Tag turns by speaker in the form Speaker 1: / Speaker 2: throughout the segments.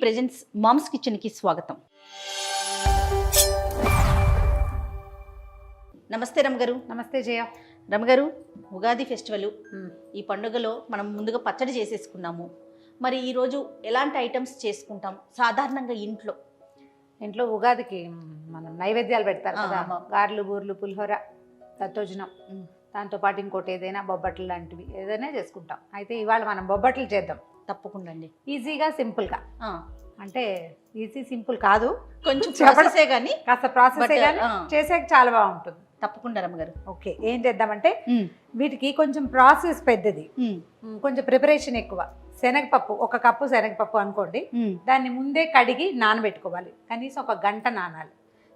Speaker 1: Presents moms kitchen కి స్వాగతం. నమస్తే రమగారు.
Speaker 2: నమస్తే జయ.
Speaker 1: రమగారు, ఉగాది ఫెస్టివల్, ఈ పండుగలో మనం ముందుగా పచ్చడి చేసేసుకున్నాము. మరి ఈరోజు ఎలాంటి ఐటమ్స్ చేసుకుంటాం సాధారణంగా ఇంట్లో
Speaker 2: ఉగాదికి మనం నైవేద్యాలు పెడతారు కదా, గారెలు, బూర్లు, పులిహోర, దత్తోజనం, దాంతోపాటు ఇంకోటి ఏదైనా బొబ్బట్లు లాంటివి ఏదైనా చేసుకుంటాం. అయితే ఇవాళ మనం బొబ్బట్లు చేద్దాం.
Speaker 1: తప్పకుండా అండి.
Speaker 2: ఈజీగా సింపుల్గా, అంటే ఈజీ సింపుల్ కాదు,
Speaker 1: కొంచెం ప్రాసెసే కానీ,
Speaker 2: కాస్త ప్రాసెసే కానీ చేసేకి చాలా బాగుంటుంది.
Speaker 1: తప్పకుండా రమగారు.
Speaker 2: ఓకే, ఏం చేద్దామంటే వీటికి కొంచెం ప్రాసెస్ పెద్దది, కొంచెం ప్రిపరేషన్ ఎక్కువ. శనగపప్పు, 1 కప్పు శనగపప్పు అనుకోండి, దాన్ని ముందే కడిగి నానబెట్టుకోవాలి. కనీసం 1 గంట నానాలి.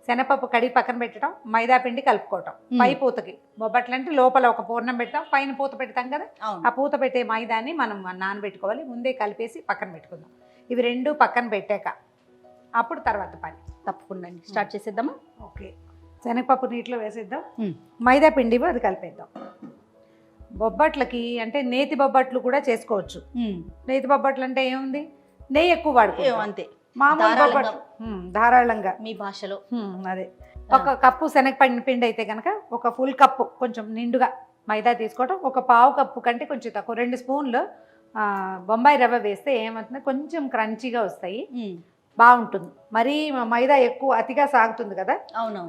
Speaker 2: శనగపప్పు కడిగి పక్కన పెట్టడం, మైదా పిండి కలుపుకోవటం. పై పూతకి బొబ్బట్లు అంటే లోపల ఒక పూర్ణం పెడతాం, పైన పూత పెడతాం కదా, ఆ పూత పెట్టే మైదాన్ని మనం నానబెట్టుకోవాలి. ముందే కలిపేసి పక్కన పెట్టుకుందాం. ఇవి రెండు పక్కన పెట్టాక అప్పుడు తర్వాత పని.
Speaker 1: తప్పకుండా స్టార్ట్ చేసేద్దామా?
Speaker 2: ఓకే, శనగపప్పు నీటిలో వేసేద్దాం, మైదా పిండి అది కలిపేద్దాం. బొబ్బట్లకి అంటే నేతి బొబ్బట్లు కూడా చేసుకోవచ్చు. నేతి బొబ్బట్లు అంటే ఏముంది, నెయ్యి ఎక్కువ వాడుకోవచ్చు అంతే. మామూలు బొబ్బట్లు ధారాళంగా మీ భాషలో అదే. 1 కప్పు శనగపిండి అయితే కనుక 1 ఫుల్ కప్పు కొంచెం నిండుగా మైదా తీసుకోవటం. 1 పావు కప్పు కంటే కొంచెం తక్కువ 2 స్పూన్లు బొంబాయి రవ్వ వేస్తే ఏమవుతుంది, కొంచెం క్రంచీగా వస్తాయి, బాగుంటుంది. మరీ మైదా ఎక్కువ అతిగా సాగుతుంది కదా,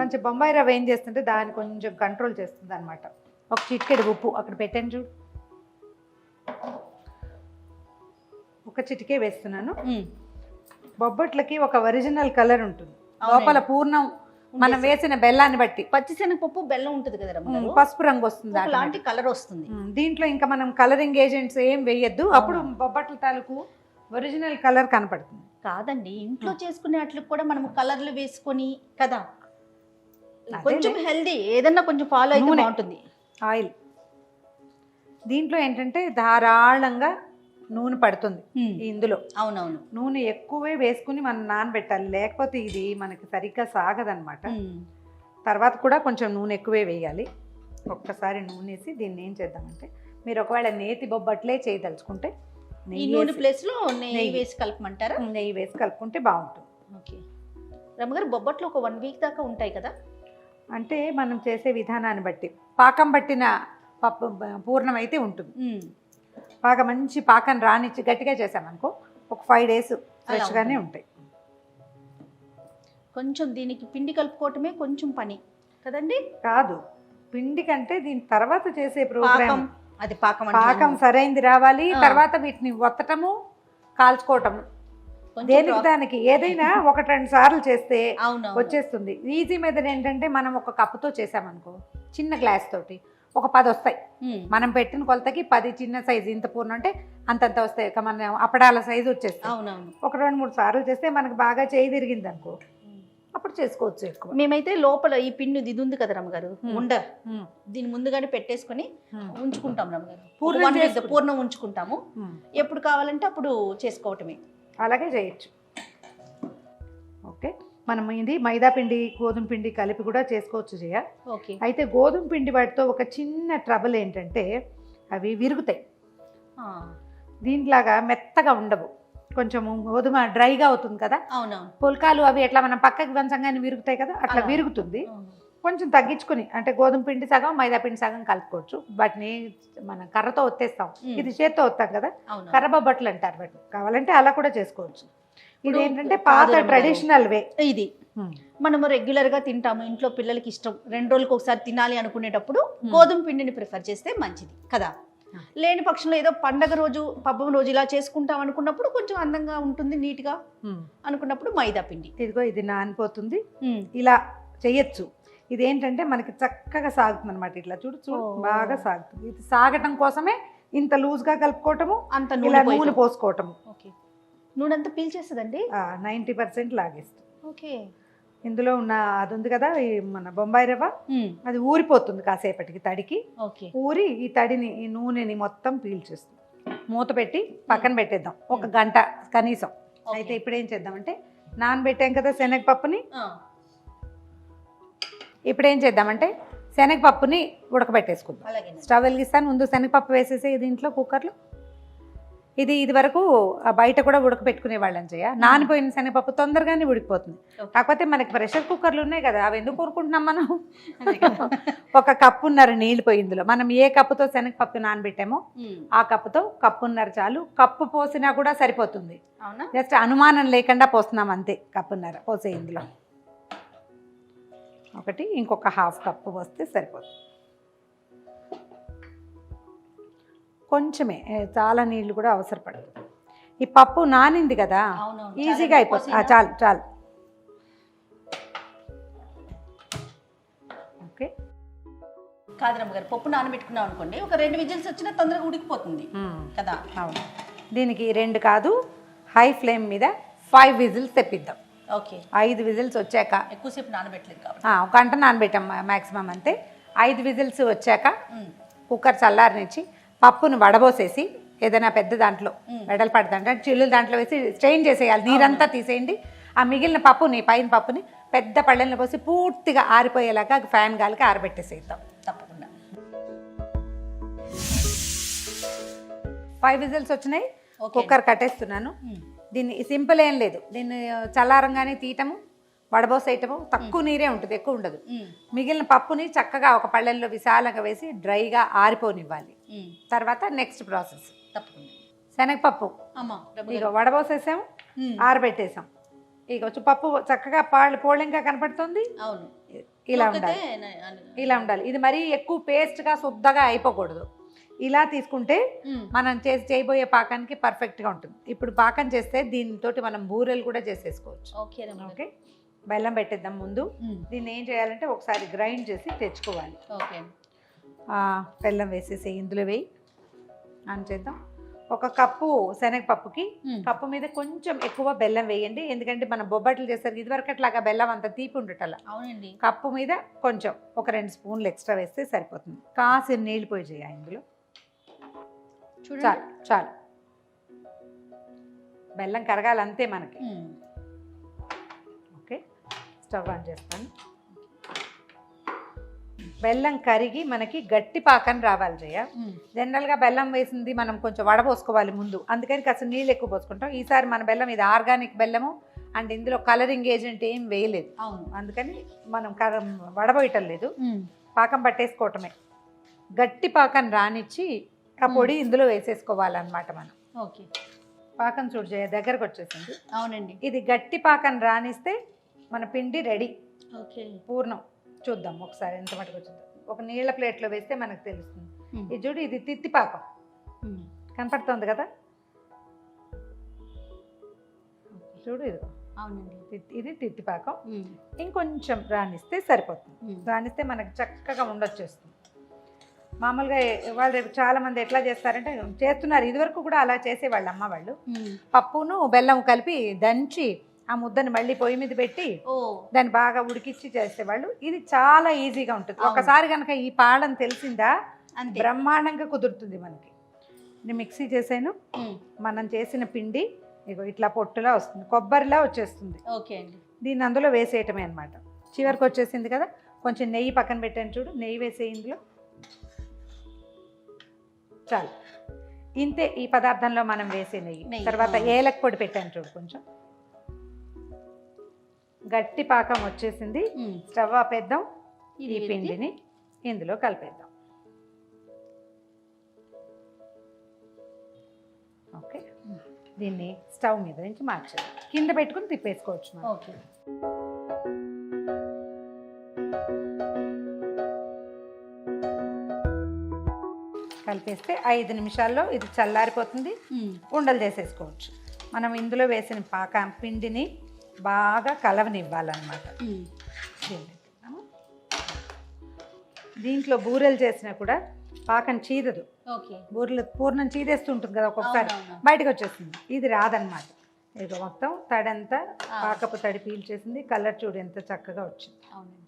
Speaker 2: కొంచెం బొంబాయి రవ్వ ఏం చేస్తుంటే దాన్ని కొంచెం కంట్రోల్ చేస్తుంది అనమాట. 1 చిటికెడు ఉప్పు అక్కడ పెట్టాను చూడు, 1 చిటికే వేస్తున్నాను. బొబ్బట్లకి ఒక ఒరిజినల్ కలర్ ఉంటుంది, లోపల పూర్ణం మనం వేసిన బెల్లాన్ని బట్టి.
Speaker 1: పచ్చిశనగపప్పు బెల్లం ఉంటుంది కదా,
Speaker 2: పసుపు రంగు వస్తుంది,
Speaker 1: అలాంటి కలర్ వస్తుంది.
Speaker 2: దీంట్లో ఇంకా మనం కలరింగ్ ఏజెంట్స్ ఏం వేయద్దు, అప్పుడు బొబ్బట్ల తాలూకు ఒరిజినల్ కలర్ కనపడుతుంది.
Speaker 1: కాదండి, ఇంట్లో చేసుకునే అట్లకు కూడా మనం కలర్లు వేసుకొని కదా, కొంచెం హెల్దీ ఏదన్నా కొంచెం ఫాలో అయితే బాగుంటుంది.
Speaker 2: ఆయిల్ దీంట్లో ఏంటంటే ధారాళంగా నూనె పడుతుంది ఇందులో.
Speaker 1: అవునవును,
Speaker 2: నూనె ఎక్కువే వేసుకుని మనం నానబెట్టాలి, లేకపోతే ఇది మనకి సరిగ్గా సాగదనమాట. తర్వాత కూడా కొంచెం నూనె ఎక్కువే వేయాలి. ఒక్కసారి నూనె వేసి దీన్ని ఏం చేద్దామంటే, మీరు ఒకవేళ నేతి బొబ్బట్లే చేయదలుచుకుంటే
Speaker 1: నూనె ప్లేస్లో నెయ్యి వేసి కలపమంటారా?
Speaker 2: నెయ్యి వేసి కలుపుకుంటే బాగుంటుంది.
Speaker 1: ఓకే రమగారు, బొబ్బట్లు ఒక 1 వీక్ దాకా ఉంటాయి కదా?
Speaker 2: అంటే మనం చేసే విధానాన్ని బట్టి, పాకం పట్టిన పప్పు పూర్ణం అయితే ఉంటుంది. మంచి పాకం రానిచ్చి గట్టిగా చేసామనుకో, ఒక 5 days ఫ్రెష్గానే ఉంటాయి.
Speaker 1: కొంచెం దీనికి పిండి కలుపుకోవటమే కొంచెం పని కదండి?
Speaker 2: కాదు, పిండి కంటే దీని తర్వాత చేసే ప్రోగ్రామ్
Speaker 1: అది
Speaker 2: పాకం సరైంది రావాలి. తర్వాత వీటిని ఒత్తటము, కాల్చుకోవటము, దేనికి దానికి ఏదైనా 1-2 సార్లు చేస్తే వచ్చేస్తుంది. ఈజీ మెథడ్ ఏంటంటే, మనం 1 కప్పుతో చేసామనుకో, చిన్న గ్లాస్ తోటి ఒక 10 వస్తాయి. మనం పెట్టిన కొలతకి 10 చిన్న సైజు, ఇంత పూర్ణ అంటే అంతంత వస్తాయి. మన అప్పడాల సైజు వచ్చేస్తాయి.
Speaker 1: అవునవును,
Speaker 2: 1-2-3 సార్లు చేస్తే మనకు బాగా చేయి తిరిగింది అనుకో, అప్పుడు చేసుకోవచ్చు ఎక్కువ.
Speaker 1: మేమైతే లోపల ఈ పిండి ఇది ఉంది కదా రమగారు, దీని ముందుగానే పెట్టేసుకొని ఉంచుకుంటాం రమగారు. పూర్ణం ఉంచుకుంటాము, ఎప్పుడు కావాలంటే అప్పుడు చేసుకోవటమే.
Speaker 2: అలాగే చేయొచ్చు. ఓకే, మనం ఇది మైదా పిండి, గోధుమ పిండి కలిపి కూడా చేసుకోవచ్చు జయ. అయితే గోధుమ పిండి వాటితో ఒక చిన్న ట్రబుల్ ఏంటంటే, అవి విరుగుతాయి. దీంట్లాగా మెత్తగా ఉండవు, కొంచెం గోధుమ డ్రైగా అవుతుంది కదా.
Speaker 1: అవునవును,
Speaker 2: పుల్కాలు అవి ఎట్లా మనం పక్కకి వంచంగానే విరుగుతాయి కదా, అట్లా విరుగుతుంది. కొంచెం తగ్గించుకుని, అంటే గోధుమ పిండి సగం, మైదా పిండి సగం కలుపుకోవచ్చు. వాటిని మనం కర్రతో ఒత్తేస్తాం, ఇది చేత్తో ఒత్తాం కదా, కర్ర బొబ్బట్లు అంటారు. వాటిని కావాలంటే అలా కూడా చేసుకోవచ్చు. ఇది ఏంటంటే పాత ట్రెడిషనల్ వే.
Speaker 1: ఇది మనము రెగ్యులర్ గా తింటాము, ఇంట్లో పిల్లలకి ఇష్టం, 2 రోజులకు ఒకసారి తినాలి అనుకునేటప్పుడు గోధుమ పిండిని ప్రిఫర్ చేస్తే మంచిది కదా. లేని పక్షంలో ఏదో పండగ రోజు, పబ్బం రోజు ఇలా చేసుకుంటాం అనుకున్నప్పుడు, కొంచెం అందంగా ఉంటుంది, నీట్గా అనుకున్నప్పుడు మైదా పిండి.
Speaker 2: ఇదిగో ఇది నానిపోతుంది, ఇలా చెయ్యొచ్చు. ఇదేంటంటే మనకి చక్కగా సాగుతుంది అనమాట. ఇట్లా చూడు చూడు, బాగా సాగుతుంది. ఇది సాగటం కోసమే ఇంత లూజ్గా కలుపుకోవటము, అంత నూనె పోసుకోవటము.
Speaker 1: ఓకే, నూనె అంతా పీల్చేస్తుందండి,
Speaker 2: 90% లాగేస్తుంది.
Speaker 1: ఓకే,
Speaker 2: ఇందులో ఉన్న అది ఉంది కదా, మన బొంబాయి రవ్వ, అది ఊరిపోతుంది కాసేపటికి, తడికి ఊరి ఈ తడిని, ఈ నూనెని మొత్తం పీల్చేస్తుంది. మూత పెట్టి పక్కన పెట్టేద్దాం 1 గంట కనీసం. అయితే ఇప్పుడు ఏం చేద్దామంటే, నానబెట్టాం కదా శనగపప్పుని, ఇప్పుడు ఏం చేద్దామంటే శనగపప్పుని ఉడకబెట్టేసుకుందాం. స్టవ్ వెలిగిస్తాను, ముందు శనగపప్పు వేసేసి దీంట్లో కుక్కర్లో. ఇది వరకు బయట కూడా ఉడకపెట్టుకునే వాళ్ళం చేయ. నానిపోయిన శనగపప్పు తొందరగానే ఉడికిపోతుంది. కాకపోతే మనకి ప్రెషర్ కుక్కర్లు ఉన్నాయి కదా, అవి ఎందుకు కోరుకుంటున్నాం మనం? 1 కప్పున్నర నీళ్ళు పోయి ఇందులో మనం ఏ కప్పుతో శనగపప్పు నానబెట్టామో ఆ కప్పుతో కప్పున్నర చాలు. కప్పు పోసినా కూడా సరిపోతుంది. జస్ట్ అనుమానం లేకుండా పోస్తున్నాం అంతే. కప్పున్నర పోసే ఇందులో ఒకటి, ఇంకొక హాఫ్ కప్పు పోస్తే సరిపోతుంది. కొంచెమే, చాలా నీళ్ళు కూడా అవసరపడదు. ఈ పప్పు నానింది కదా, ఈజీగా అయిపోతుంది. చాలు చాలు. ఓకే.
Speaker 1: కాదు రమ్మగారు, పప్పు నానబెట్టుకున్నాం అనుకోండి, ఒక 2 విజిల్స్ వచ్చినా తొందరగా ఉడికిపోతుంది కదా.
Speaker 2: అవును. దీనికి 2 కాదు, హై ఫ్లేమ్ మీద 5 విజిల్స్ తెప్పిద్దాం.
Speaker 1: ఓకే.
Speaker 2: 5 విజిల్స్ వచ్చాక,
Speaker 1: ఎక్కువసేపు నానబెట్టలేదు కాబట్టి
Speaker 2: 1 గంట నానబెట్టాం మ్యాక్సిమం అంతే. 5 విజిల్స్ వచ్చాక కుక్కర్ చల్లారనిచ్చి పప్పును వడబోసేసి ఏదైనా పెద్ద దాంట్లో వెడల్పాటి దాంట్లో చిల్లుల దాంట్లో వేసి స్ట్రెయిన్ చేసేయాలి. నీరంతా తీసేయండి. ఆ మిగిలిన పప్పుని, పైన పప్పుని పెద్ద పళ్ళెంలో పోసి పూర్తిగా ఆరిపోయేలాగా ఫ్యాన్ గాలికి ఆరబెట్టేసేద్దాం.
Speaker 1: తప్పకుండా.
Speaker 2: 5 విజిల్స్ వచ్చినాయి. కుక్కర్ కట్టేస్తున్నాను. దీన్ని సింపుల్ ఏం లేదు. దీన్ని చల్లారంగానే తీయటము, వడబోసేయటము. తక్కువ నీరే ఉంటుంది, ఎక్కువ ఉండదు. మిగిలిన పప్పుని చక్కగా ఒక పళ్ళెంలో విశాలంగా వేసి డ్రైగా ఆరిపోనివ్వాలి. తర్వాత నెక్స్ట్ ప్రాసెస్. శనగపప్పు ఇక వడబోసేసాము, ఆరబెట్టేసాం. ఇక వచ్చి పప్పు చక్కగా పోళంగా కనపడుతుంది. ఇలా ఉండాలి, ఇలా ఉండాలి. ఇది మరీ ఎక్కువ పేస్ట్గా శుద్ధగా అయిపోకూడదు. ఇలా తీసుకుంటే మనం చేయబోయే పాకానికి పర్ఫెక్ట్గా ఉంటుంది. ఇప్పుడు పాకం చేస్తే దీనితో మనం బూరెలు కూడా చేసేసుకోవచ్చు. ఓకే. బెల్లం పెట్టేద్దాం ముందు. దీన్ని ఏం చేయాలంటే ఒకసారి గ్రైండ్ చేసి తెచ్చుకోవాలి.
Speaker 1: ఓకే.
Speaker 2: బెల్లం వేసేసి ఇందులో వేయి అని చేద్దాం. 1 కప్పు శనగపప్పుకి కప్పు మీద కొంచెం ఎక్కువ బెల్లం వేయండి. ఎందుకంటే మనం బొబ్బట్లు చేస్తారు ఇదివరకు అట్లాగా బెల్లం అంత తీపి ఉండటలా.
Speaker 1: అవునండి.
Speaker 2: కప్పు మీద కొంచెం ఒక 2 స్పూన్లు ఎక్స్ట్రా వేస్తే సరిపోతుంది. కాసిన నీళ్ళు పోయి చేయాలి ఇందులో. చాలు చాలు. బెల్లం కరగాలి అంతే మనకి. ఓకే. స్టవ్ ఆన్ చేస్తాను. బెల్లం కరిగి మనకి గట్టి పాకం రావాలి జయ. జనరల్గా బెల్లం వేసింది మనం కొంచెం వడపోసుకోవాలి ముందు, అందుకని కాస్త నీళ్ళు ఎక్కువ పోసుకుంటాం. ఈసారి మన బెల్లం ఇది ఆర్గానిక్ బెల్లము అండ్ ఇందులో కలరింగ్ ఏజెంట్ ఏం వేయలేదు.
Speaker 1: అవును.
Speaker 2: అందుకని మనం వడబోయటం లేదు, పాకం పట్టేసుకోవటమే. గట్టి పాకం రానిచ్చి ఆ పొడి ఇందులో వేసేసుకోవాలన్నమాట మనం.
Speaker 1: ఓకే.
Speaker 2: పాకం చూడు జయ, దగ్గరకు వచ్చేసింది.
Speaker 1: అవునండి.
Speaker 2: ఇది గట్టి పాకం రానిస్తే మన పిండి రెడీ.
Speaker 1: ఓకే.
Speaker 2: పూర్ణం చూద్దాం ఒకసారి ఎంత మటుకు వచ్చిందో. ఒక నీళ్ళ ప్లేట్లో వేస్తే మనకు తెలుస్తుంది. ఇది చూడు, ఇది తిత్తిపాకం కనపడుతుంది కదా. చూడు ఇది.
Speaker 1: అవునండి.
Speaker 2: ఇది తిత్తిపాకం. ఇంకొంచెం రానిస్తే సరిపోతుంది. రానిస్తే మనకు చక్కగా ఉండొచ్చేస్తుంది. మామూలుగా వాళ్ళు చాలా మంది ఎట్లా చేస్తారంటే చేస్తున్నారు, ఇదివరకు కూడా అలా చేసేవాళ్ళు అమ్మ వాళ్ళు. పప్పును బెల్లం కలిపి దంచి ఆ ముద్దని మళ్ళీ పొయ్యి మీద పెట్టి దాన్ని బాగా ఉడికిచ్చి చేసేవాళ్ళు. ఇది చాలా ఈజీగా ఉంటుంది. ఒకసారి కనుక ఈ పాడం తెలిసిందా బ్రహ్మాండంగా కుదురుతుంది మనకి. నేను మిక్సీ చేసాను. మనం చేసిన పిండి ఇగో ఇట్లా పొట్టులా వస్తుంది, కొబ్బరిలా వచ్చేస్తుంది.
Speaker 1: ఓకే అండి.
Speaker 2: దీన్ని అందులో వేసేయటమే అనమాట. చివరికి వచ్చేసింది కదా, కొంచెం నెయ్యి పక్కన పెట్టాను చూడు, నెయ్యి వేసే ఇందులో. చాలు ఇంతే. ఈ పదార్థంలో మనం వేసే నెయ్యి. తర్వాత ఏలక పొడి పెట్టాను చూడు కొంచెం. గట్టి పాకం వచ్చేసింది. స్టవ్ ఆపేద్దాం. ఈ పిండిని ఇందులో కలిపేద్దాం. ఓకే. దీన్ని స్టవ్ మీద నుంచి మార్చేద్దాం. కింద పెట్టుకుని తిప్పేసుకోవచ్చు.
Speaker 1: ఓకే.
Speaker 2: కలిపేస్తే 5 నిమిషాల్లో ఇది చల్లారిపోతుంది. ఉండలు చేసేసుకోవచ్చు. మనం ఇందులో వేసిన పాకం పిండిని బాగా కలవనివ్వాలన్నమాట. దీంట్లో బూరెలు చేసినా కూడా పాకం చీదదు. బూరెలు పూర్ణం చీదేస్తుంటుంది కదా ఒక్కొక్కసారి, బయటకు వచ్చేస్తుంది. ఇది రాదన్నమాట. ఇక మొత్తం తడంతా పాకపు తడి పీల్చేసింది. కలర్ చూడు ఎంత చక్కగా వచ్చింది.
Speaker 1: అవునండి.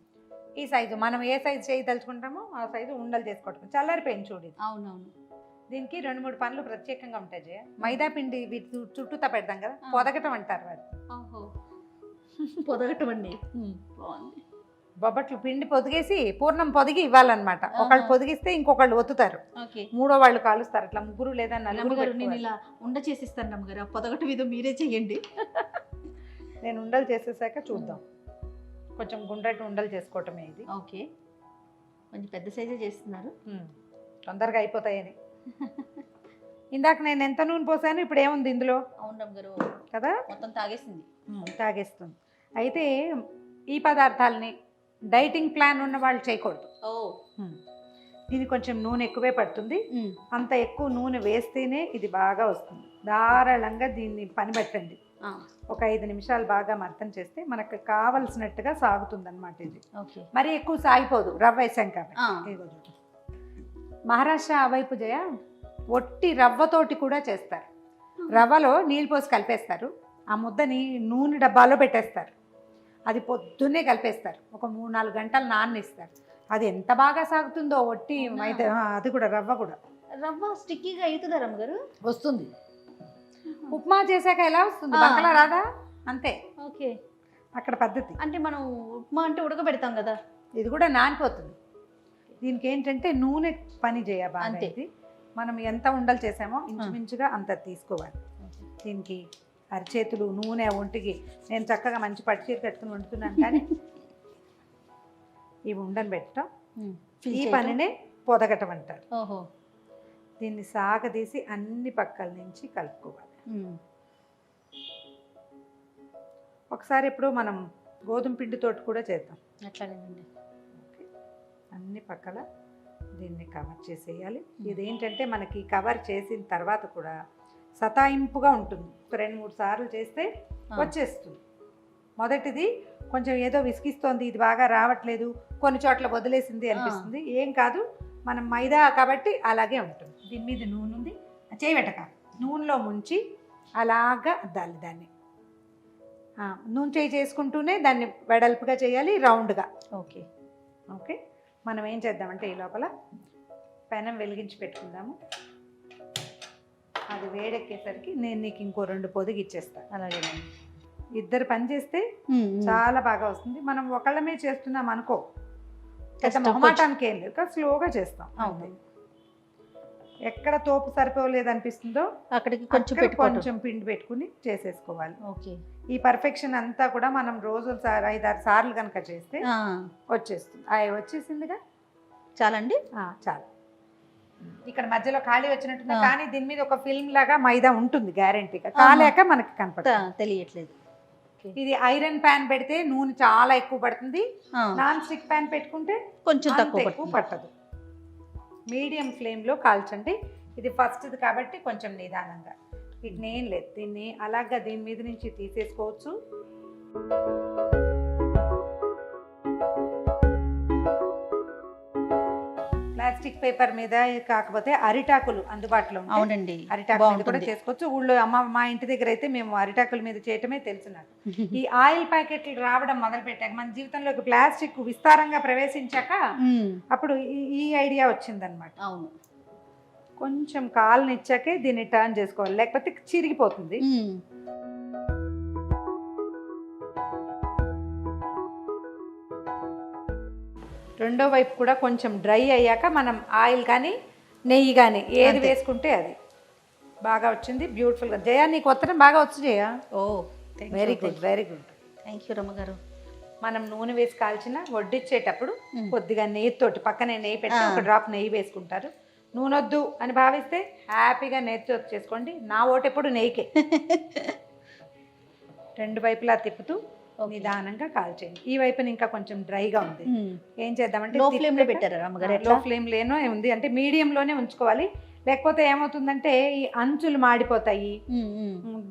Speaker 2: ఈ సైజు మనం ఏ సైజు చేయదలుచుకుంటామో ఆ సైజు ఉండలు చేసుకోవటం. చల్లారిపోయింది చూడు.
Speaker 1: అవునవును.
Speaker 2: దీనికి 2-3 పనులు ప్రత్యేకంగా ఉంటాయి జయ. మైదా పిండి చుట్టూతా పెడతాం కదా, పొదగటం అంటారు వాడు.
Speaker 1: పొదగటం అండి. బాగుంది.
Speaker 2: బొబ్బట్లు పిండి పొదిగేసి పూర్ణం పొదిగి ఇవ్వాలన్నమాట. ఒకళ్ళు పొదిగిస్తే ఇంకొకళ్ళు ఒత్తుతారు, మూడో వాళ్ళు కాలుస్తారు. అట్లా ముగ్గురు లేదా నలుగురు.
Speaker 1: నేను ఇలా ఉండ చేసిస్తాను రమ్మగారు, పొదగట మీద మీరే చెయ్యండి.
Speaker 2: నేను ఉండలు చేసేసాక చూద్దాం. కొంచెం గుండ్రటి ఉండలు చేసుకోవటమే ఇది.
Speaker 1: ఓకే, కొంచెం పెద్ద సైజే చేస్తున్నారు,
Speaker 2: తొందరగా అయిపోతాయని. ఇందాక నేను ఎంత నూనె పోసాను, ఇప్పుడు ఏముంది ఇందులో?
Speaker 1: అవును రమ్మగారు
Speaker 2: కదా,
Speaker 1: మొత్తం తాగేసింది.
Speaker 2: తాగేస్తుంది. అయితే ఈ పదార్థాలని డైటింగ్ ప్లాన్ ఉన్న వాళ్ళు చేయకూడదు. ఇది కొంచెం నూనె ఎక్కువే పడుతుంది. అంత ఎక్కువ నూనె వేస్తేనే ఇది బాగా వస్తుంది. ధారాళంగా దీన్ని పని పెట్టండి. ఒక 5 నిమిషాలు బాగా మర్దన చేస్తే మనకు కావలసినట్టుగా సాగుతుంది అనమాట. ఇది మరి ఎక్కువ సాగిపోదు, రవ్వ వేసాం కాబట్టి. మహారాష్ట్ర ఆ వైపు జయ ఒట్టి రవ్వతోటి కూడా చేస్తారు. రవ్వలో నీళ్ళు పోసి కలిపేస్తారు, ఆ ముద్దని నూనె డబ్బాలో పెట్టేస్తారు, అది పొద్దున్నే కలిపేస్తారు, ఒక 3-4 గంటలు నాననిస్తారు. అది ఎంత బాగా సాగుతుందో ఒట్టి మైదా. అది కూడా రవ్వ కూడా.
Speaker 1: రవ్వ స్టిక్కీగా అవుతుందా రమ్మగారు?
Speaker 2: వస్తుంది. ఉప్మా చేశాక ఎలా వస్తుంది, బంకలా రాదా? అంతే.
Speaker 1: ఓకే,
Speaker 2: అక్కడ పద్ధతి.
Speaker 1: అంటే మనం ఉప్మా అంటే ఉడకబెడతాం కదా,
Speaker 2: ఇది కూడా నానిపోతుంది. దీనికి ఏంటంటే నూనె పని చేయాలి. మనం ఎంత ఉండలు చేసామో ఇంచుమించుగా అంత తీసుకోవాలి. దీనికి అరిచేతులు నూనె ఒంటికి. నేను చక్కగా మంచి పట్టుచీర కట్టుకుని వండుతున్నాను, కానీ ఈ ఉండను పెట్టడం, ఈ పనినే పొదగటం అంటారు. దీన్ని సాగదీసి అన్ని పక్కల నుంచి కలుపుకోవాలి. ఒకసారి ఇప్పుడు మనం గోధుమ పిండితోటి కూడా చేద్దాం.
Speaker 1: అట్లానేనండి.
Speaker 2: అన్ని పక్కల దీన్ని కవర్ చేసేయాలి. ఇదేంటంటే మనకి కవర్ చేసిన తర్వాత కూడా సతాయింపుగా ఉంటుంది. ఒక 2-3 సార్లు చేస్తే వచ్చేస్తుంది. మొదటిది కొంచెం ఏదో విసిగిస్తోంది, ఇది బాగా రావట్లేదు, కొన్ని చోట్ల వదిలేసింది అనిపిస్తుంది. ఏం కాదు, మనం మైదా కాబట్టి అలాగే ఉంటుంది. దీని మీద నూనె ఉంది, చేయబెట్టక నూనెలో ముంచి అలాగా అద్దాలి దాన్ని. నూనె చేయి చేసుకుంటూనే దాన్ని వెడల్పుగా చేయాలి, రౌండ్గా. Okay okay. మనం ఏం చేద్దామంటే ఈ లోపల పెనం వెలిగించి పెట్టుకుందాము. అది వేడెక్కేసరికి నేను నీకు ఇంకో 2 పొదిగి ఇచ్చేస్తాను. అలాగే ఇద్దరు పని చేస్తే చాలా బాగా వస్తుంది. మనం ఒకళ్ళమే చేస్తున్నాం అనుకో, మొహమాటానికి ఏం లేదు, స్లోగా చేస్తాం. ఎక్కడ తోపు సరిపోలేదు అనిపిస్తుందో అక్కడికి కొంచెం పిండి పెట్టుకుని చేసేసుకోవాలి. ఓకే. ఈ పర్ఫెక్షన్ అంతా కూడా మనం రోజు 5-6 సార్లు కనుక చేస్తే వచ్చేస్తుంది. వచ్చేసిందిగా, చాలండి. చాలు. ఇక్కడ మధ్యలో ఖాళీ వచ్చినట్టుంది, కానీ దీని మీద ఒక ఫిల్మ్ లాగా మైదా ఉంటుంది గ్యారెంటీగా. కాలేక మనకి కనపడుతుంది, తెలియట్లేదు. ఇది ఐరన్ ప్యాన్ పెడితే నూనె చాలా ఎక్కువ పడుతుంది, నాన్ స్టిక్ ప్యాన్ పెట్టుకుంటే కొంచెం తక్కువ పట్టదు. మీడియం ఫ్లేమ్లో కాల్చండి. ఇది ఫస్ట్ది కాబట్టి కొంచెం నిదానంగా. వీటిని ఏం లేదు, దీన్ని అలాగా దీని మీద నుంచి తీసేసుకోవచ్చు. ప్లాస్టిక్ పేపర్ మీద కాకపోతే అరిటాకులు అందుబాటులో ఉంటాయి. అవునండి, అరిటాకుల మీద కూడా చేసుకోవచ్చు. ఊళ్ళో మా ఇంటి దగ్గర అయితే మేము అరిటాకుల మీద చేయటమే తెలుసు నాకు. ఈ ఆయిల్ ప్యాకెట్లు రావడం మొదలు పెట్టాక మన జీవితంలోకి ప్లాస్టిక్ విస్తారంగా ప్రవేశించాక అప్పుడు ఈ ఐడియా వచ్చిందనమాట. అవును, కొంచెం కాలునిచ్చాకే దీన్ని టర్న్ చేసుకోవాలి, లేకపోతే చిరిగిపోతుంది. రెండో వైపు కూడా కొంచెం డ్రై అయ్యాక మనం ఆయిల్ కానీ నెయ్యి కానీ ఏది వేసుకుంటే అది బాగా వచ్చింది. బ్యూటిఫుల్గా. జయ, నీకు ఉత్తరం బాగా వచ్చు Jaya. Oh, very good, very good. Thank you రమ్మగారు. మనం నూనె వేసి కాల్చిన వడ్డిచ్చేటప్పుడు కొద్దిగా నెయ్యితోటి పక్కనే నెయ్యి పెట్టి ఒక డ్రాప్ నెయ్యి వేసుకుంటారు. నూనె వద్దు అని భావిస్తే హ్యాపీగా నెయ్యితో చేసుకోండి. నా ఓటు ఎప్పుడు నెయ్యికే. 2 వైపులా తిప్పుతూ నిదానంగా కాల్చేయండి. ఈ వైపున ఇంకా కొంచెం డ్రైగా ఉంది. ఏం చేద్దామంటే లో ఫ్లేమ్లో పెట్టారా అమ్మగారు? లో ఫ్లేమ్లోనే ఉంది, అంటే మీడియంలోనే ఉంచుకోవాలి. లేకపోతే ఏమవుతుందంటే ఈ అంచులు మాడిపోతాయి,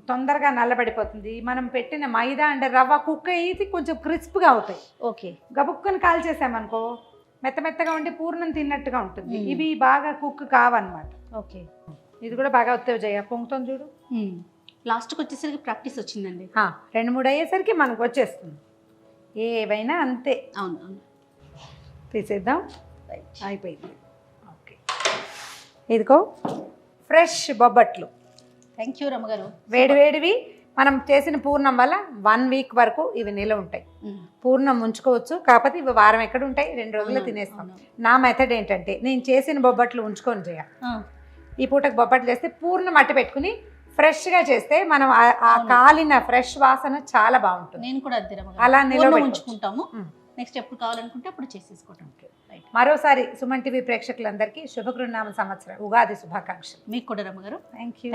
Speaker 2: తొందరగా నల్లబడిపోతుంది. మనం పెట్టిన మైదా అంటే రవ్వ కుక్ అయ్యి కొంచెం క్రిస్ప్గా అవుతాయి. ఓకే. గబుక్కని కాల్చేసామనుకో మెత్తమెత్తగా ఉండి పూర్ణం తిన్నట్టుగా ఉంటుంది. ఇవి బాగా కుక్ కావన్నమాట. ఓకే. ఇది కూడా బాగా వస్తాయి జయ, పొంగుతుంది చూడు. లాస్ట్కి వచ్చేసరికి ప్రాక్టీస్ వచ్చిందండి. 2-3 అయ్యేసరికి మనకు వచ్చేస్తుంది. ఏవైనా అంతే. అవును, తీసేద్దాం. అయిపోయింది. ఓకే, ఇదిగో ఫ్రెష్ బొబ్బట్లు. థ్యాంక్ యూ రమ్మగారు. వేడివేడివి మనం చేసిన పూర్ణం వల్ల 1 వీక్ వరకు ఇవి నిలవ ఉంటాయి. పూర్ణం ఉంచుకోవచ్చు, కాకపోతే ఇవి వారం ఎక్కడ ఉంటాయి, 2 రోజుల్లో తినేస్తాం. నా మెథడ్ ఏంటంటే నేను చేసిన బొబ్బట్లు ఉంచుకొని చేయాలి. ఈ పూటకు బొబ్బట్లు చేస్తే పూర్ణం అట్టి పెట్టుకుని ఫ్రెష్గా చేస్తే మనం ఆ కాలిన ఫ్రెష్ వాసన చాలా బాగుంటుంది.
Speaker 1: నేను కూడా
Speaker 2: అలా నిలవ
Speaker 1: ఉంచుకుంటాము. నెక్స్ట్ ఎప్పుడు కావాలనుకుంటే అప్పుడు చేసేసుకోవటం.
Speaker 2: మరోసారి సుమన్ టీవీ ప్రేక్షకులందరికీ శుభకృనామ సంవత్సరం ఉగాది శుభాకాంక్షలు.
Speaker 1: మీకు కూడా రమ్మ గారు.
Speaker 2: Thank you.